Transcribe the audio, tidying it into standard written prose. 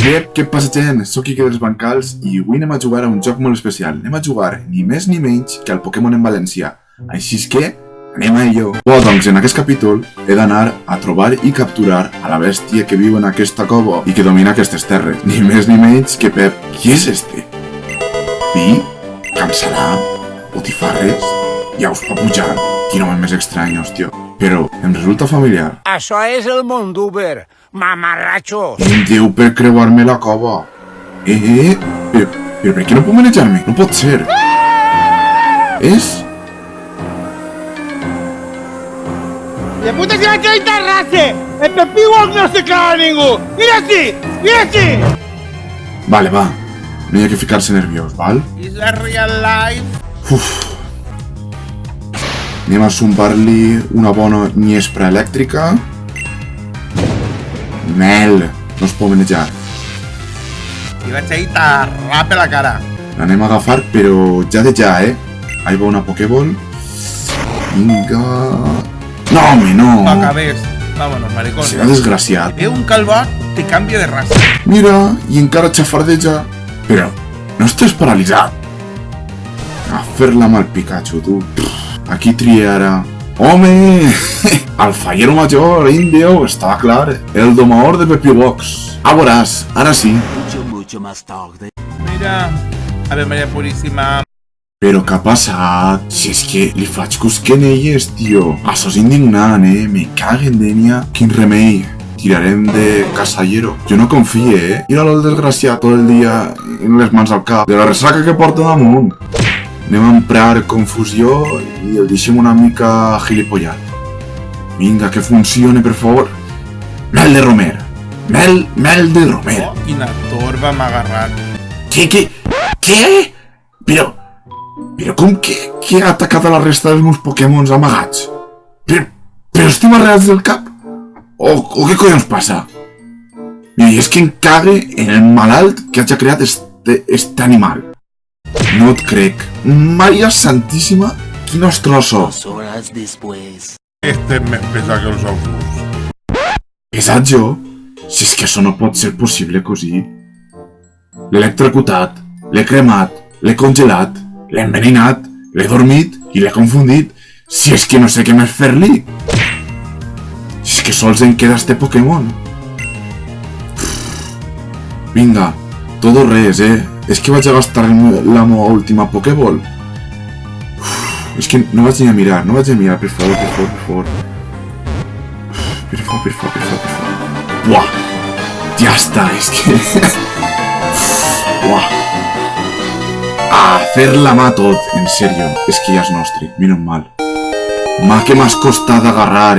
Ep, què passa, gent? Soc Quique dels Bancals i avui anem a jugar a un joc molt especial. Anem a jugar ni més ni menys que al Pokémon en valencià. Així és que, anem a ello. Doncs en aquest capítol he d'anar a trobar i capturar a la bèstia que viu en aquesta cova i que domina aquestes terres. Ni més ni menys que Pep. Qui és este? Pi? Cansarà? Botifarres? Ja us va pujar? Quin home més estrany, hòstia. Però em resulta familiar. Això és el Monduber, mamarratxos. I em diu per creuar-me la cova. Però per què no puc manejar-me? No pot ser. És? ¡De puta que aquí hay terrace! ¡El Pepigón no se clava a ningú! ¡Mira así! ¡Mira así! Vale, va. No hi ha que ficar-se nerviós, val? És la real life. Uf. Anem a zumbar-li una bona nyespra elèctrica. Mel. No es pot manejar. I vaig ahir tarrar per la cara. L'anem a agafar, però ja de ja, Ahí va una Pokéball. Vinga... No, home, no. No acabes. Vámonos, maricón. Serà desgraciat. Veo un calvat, te canvia de raça. Mira, i encara xafardeja. Però no estàs paralitzat. A fer-la amb el Pikachu, tu. Aquí triarà. Home! El fallero major, indio, estava clar. El domador de Pepibox. Ah, veuràs, ara sí. Mucho más tarde. Mira, a ver, María Purísima. Però què ha passat? Si és que li faig cosquenelles, tio. Això és indignant, Me caguen d'ènia. Quin remei. Tirarem de casallero. Jo no confie, Mira-lo el desgraciat tot el dia amb les mans al cap. De la ressaca que porta damunt. Anem a emprar confusió i el deixem una mica gilipollat. Vinga, que funcione, per favor. Mel de Romer. Mel de Romer. Oh, quina torba m'ha agarrat. Què? Però com que ha atacat a la resta dels meus Pokémons amagats? Però estem arreats del cap? O què collons passa? Mira, i és que em cague en el malalt que hagi creat este animal. No et crec. Maria Santíssima, quin ostroso. 2 horas después. Este és més pesat que els ous. Pesat jo? Si és que això no pot ser possible così. L'he electrocutat, l'he cremat, l'he congelat, l'he envenenat, l'he dormit i l'he confundit. Si és que no sé què més fer-li. Si és que sols em queda este Pokémon. Vinga, tot o res, És que vaig a gastar la meva última Pokéball. És que no vaig ni a mirar, per favor. Per favor. Buah, ja està, és que... Buah. A fer la mà tot, en sèrio. És que ja és nostre, menos mal. Ma, que m'has costat agarrar,